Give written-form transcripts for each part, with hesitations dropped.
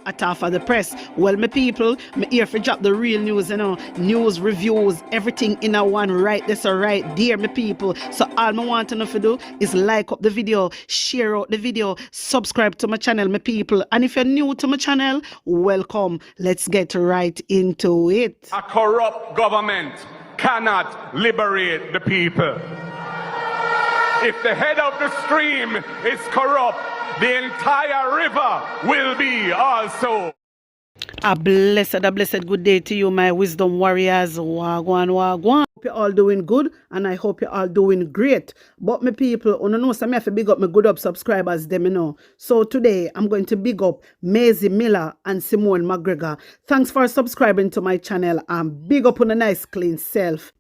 At half of the press. Well, my people, me here for drop the real news, news, reviews, everything in a one right this or right there, my people. So all I want to know to do is like up the video, share out the video, subscribe to my channel, my people. And if you're new to my channel, welcome. Let's get right into it. A corrupt government cannot liberate the people. If the head of the stream is corrupt, the entire river will be also. A blessed good day to you, my wisdom warriors. Wagwan, wagwan. Hope you're all doing good, and I hope you're all doing great. But my people, you know, some have to big up my good up subscribers, them, you know. So today, I'm going to big up Maisie Miller and Simone McGregor. Thanks for subscribing to my channel, and big up on a nice clean self.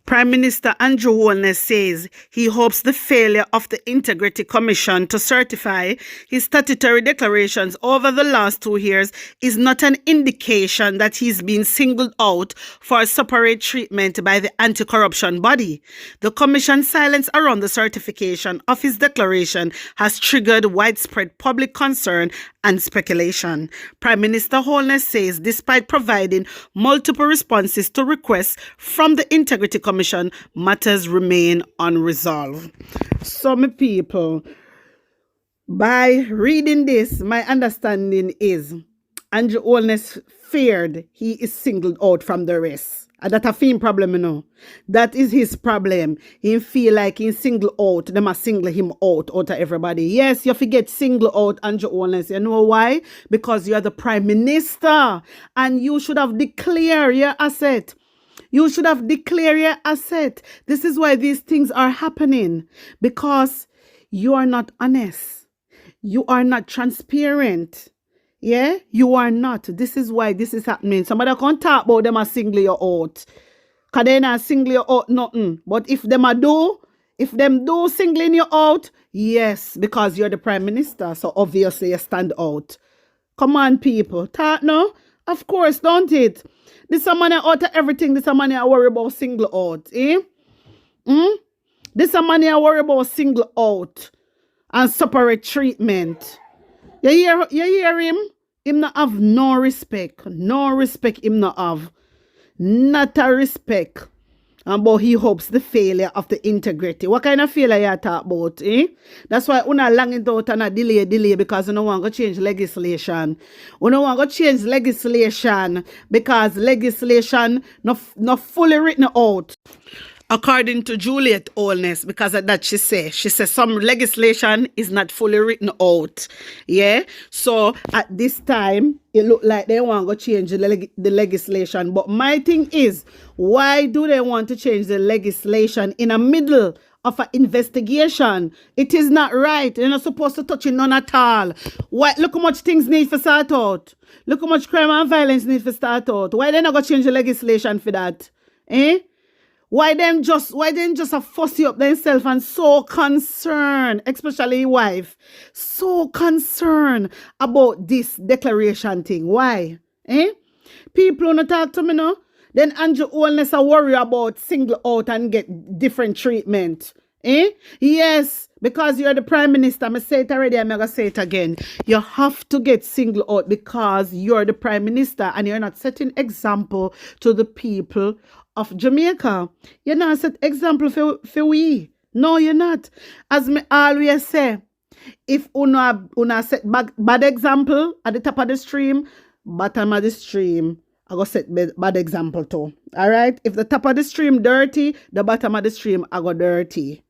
Prime Minister Andrew Holness says he hopes the failure of the Integrity Commission to certify his statutory declarations over the last 2 years is not an indication that he's been singled out for separate treatment by the anti-corruption body. The Commission's silence around the certification of his declaration has triggered widespread public concern and speculation. Prime Minister Holness says despite providing multiple responses to requests from the Integrity Commission, matters remain unresolved. Some people, by reading this, my understanding is Andrew Holness feared he is singled out from the rest. And that's a film problem, you know. That is his problem. He feel like he single out. They must single him out of everybody. Yes, you forget single out Andrew Holness. You know why? Because you are the Prime Minister. And you should have declared your asset. You should have declared your asset. This is why these things are happening. Because you are not honest. You are not transparent. Yeah, you are not. This is why this is happening. Somebody can't talk about them and single you out. Because they not single you out nothing. But if them do singling you out, yes, because you're the Prime Minister. So obviously you stand out. Come on, people. Talk no? Of course, don't it? This a money out of everything. This a money I worry about single out. Eh? This a money I worry about single out and separate treatment. You hear him? Him not have no respect. No respect him not have. Not a respect. But he hopes the failure of the integrity. What kind of failure you talk about? Eh? That's why una long it out and a delay because you don't want to change legislation. You don't want to change legislation because legislation not fully written out. According to Juliet Holness, because of that she says some legislation is not fully written out. Yeah. So at this time, it look like they want to change the legislation. But my thing is, why do they want to change the legislation in the middle of an investigation? It is not right. You're not supposed to touch it none at all. Why? Look how much things need to start out. Look how much crime and violence need to start out. Why they not going to change the legislation for that? Eh? Why them just a fussy up themselves and so concerned, especially your wife, so concerned about this declaration thing? Why? Eh? People wanna talk to me now. Then Andrew Holness a worry about single out and get different treatment. Eh? Yes, because you're the Prime Minister. I say it already, I'm gonna say it again. You have to get single out because you're the Prime Minister and you're not setting example to the people of Jamaica. You're not set example for we. No, you're not. As me always say, if una set bad example at the top of the stream, bottom of the stream, I go set bad example too. Alright? If the top of the stream dirty, the bottom of the stream I go dirty.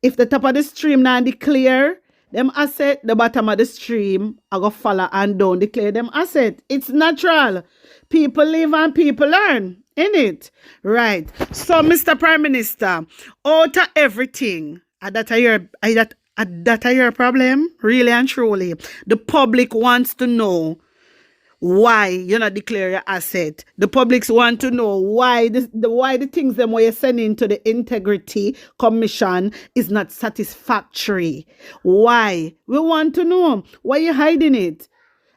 If the top of the stream not declare them asset, the bottom of the stream I go follow and don't declare them asset. It's natural. People live and people learn. In it. Right. So, Mr. Prime Minister, out of everything, that are your problem, really and truly. The public wants to know why you not declare your asset. The public want to know why the things them where you're sending to the Integrity Commission is not satisfactory. Why? We want to know why you're hiding it.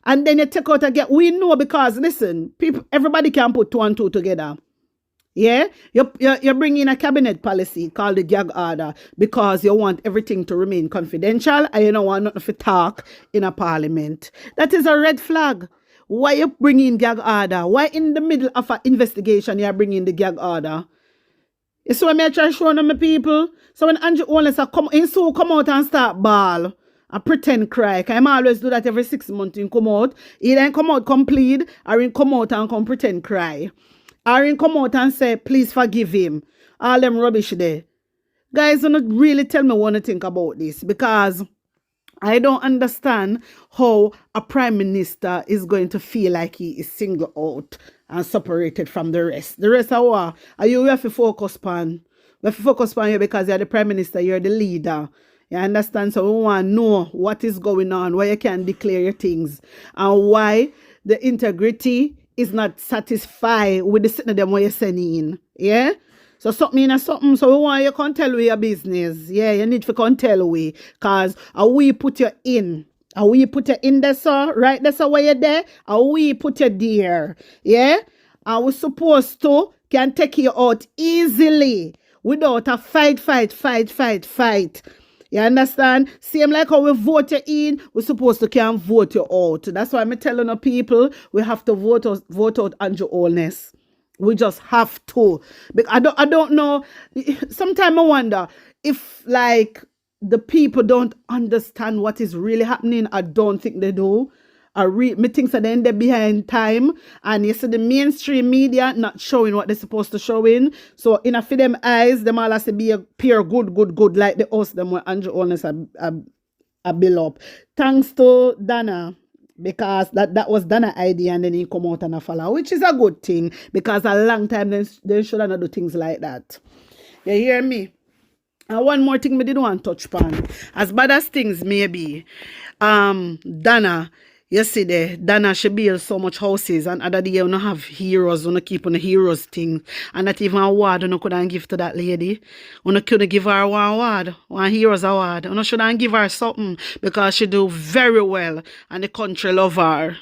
And then you take out again. We know because listen, everybody can put 2 and 2 together. Yeah, you're bringing a cabinet policy called the gag order because you want everything to remain confidential and you don't want nothing to talk in a parliament. That is a red flag. Why you bringing gag order? Why in the middle of an investigation you're bringing the gag order? You see what I try showing them my people? So when Andrew Holness come out and start ball and pretend cry, because I always do that every 6 months. You come out, he then come out complete, or he come out and come pretend cry. Or he come out and say, please forgive him. All them rubbish there. Guys, don't really tell me what to think about this, because I don't understand how a prime minister is going to feel like he is singled out and separated from the rest. The rest are what? Are you have to focus on? We have to focus on you because you're the prime minister, you're the leader. You understand? So we want to know what is going on, why you can't declare your things, and why the integrity is not satisfied with the sitting of them what you're sending. Yeah? So something is something. So we want you can tell we your business. Yeah, you need to come tell we. Because we put you in. We put you in there, sir. Right there, sir, where you're there. We put you there. Yeah? And we're supposed to can take you out easily. Without a fight. You understand? Same like how we vote you in, we're supposed to can vote you out. That's why I'm telling the people we have to vote out Andrew Holness. We just have to. I don't know. Sometimes I wonder if like the people don't understand what is really happening. I don't think they do. Me think that they're behind time, and you see the mainstream media not showing what they're supposed to show in. So in a for them eyes, them all has to be a pure good like the us them where Andrew Holness a build up. Thanks to Dana. Because that was Dana idea and then he come out and a follow, which is a good thing because a long time they should not do things like that. You hear me? And one more thing me didn't want to touch upon. As bad as things may be, Dana, you see there, Dana she build so much houses and other day you don't have heroes, you don't keep on the heroes thing. And not even an award you couldn't give to that lady. You couldn't give her one award, one heroes award. You shouldn't give her something because she do very well and the country love her.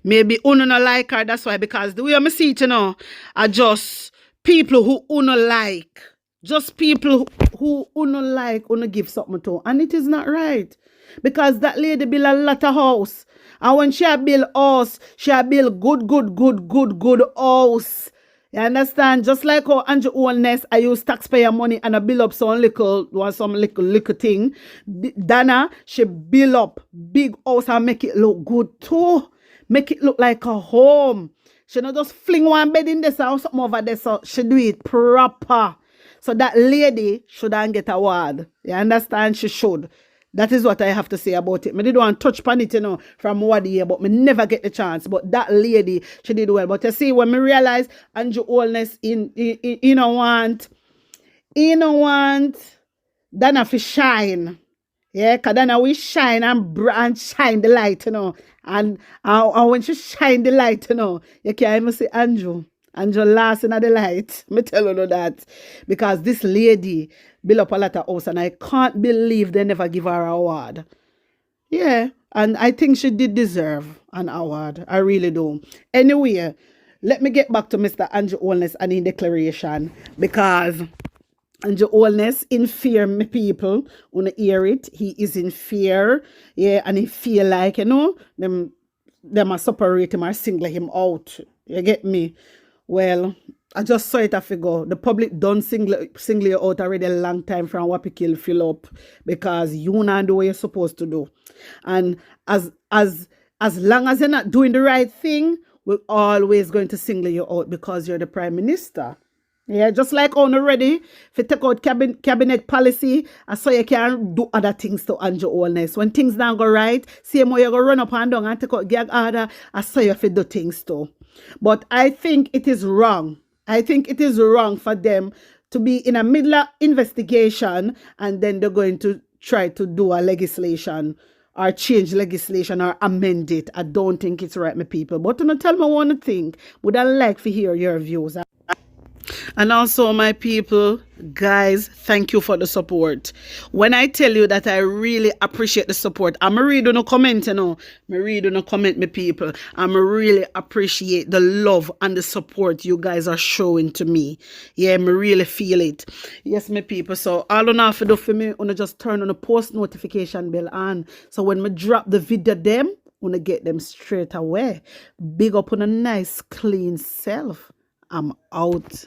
Maybe you don't like her, that's why, because the way I see it, you know, are just people who you don't like. Just people who you don't like, you don't give something to. And it is not right. Because that lady build a lot of house. And when she build house, she build good house. You understand? Just like how Andrew Holness, I use taxpayer money and I build up some little thing. Dana, she build up big house and make it look good too. Make it look like a home. She not just fling one bed in this or something over there. So she do it proper. So that lady shouldn't get a award. You understand? She should. That is what I have to say about it. I didn't want to touch upon it, you know, from one year, but I never get the chance. But that lady, she did well. But you see, when I realize Andrew Holness you don't want Dana to shine. Yeah, because Dana will shine and shine the light, you know. And when she shine the light, you know, you can't even see Andrew. Andrew last in the light. Me tell you that. Because this lady built up a lot of house and I can't believe they never give her an award. Yeah. And I think she did deserve an award. I really do. Anyway, let me get back to Mr. Andrew Holness and his declaration. Because Andrew Holness in fear, me people. When you hear it, he is in fear. Yeah. And he feel like, you know, them are separate him or single him out. You get me? Well, I just saw it a figure. The public done single you out already a long time from what kill fill up because you not do what you're supposed to do. And as long as you're not doing the right thing, we're always going to single you out because you're the prime minister. Yeah, just like on already, if you take out cabinet policy, I saw you can do other things to Andrew Holness. When things don't go right, same way you go run up and down and take out gag order, I saw you if you do things too. But I think it is wrong. I think it is wrong for them to be in a middle of investigation and then they're going to try to do a legislation or change legislation or amend it. I don't think it's right, my people. But don't tell me one thing. Would I like to hear your views? And also, my people, guys, thank you for the support. When I tell you that I really appreciate the support, I'm reading a comment, you know. I'm reading a comment, my people. I'm really appreciate the love and the support you guys are showing to me. Yeah, me really feel it. Yes, my people. So all you have to do for me, I just turn on the post notification bell on. So when me drop the video them, I get them straight away. Big up on a nice, clean self. I'm out.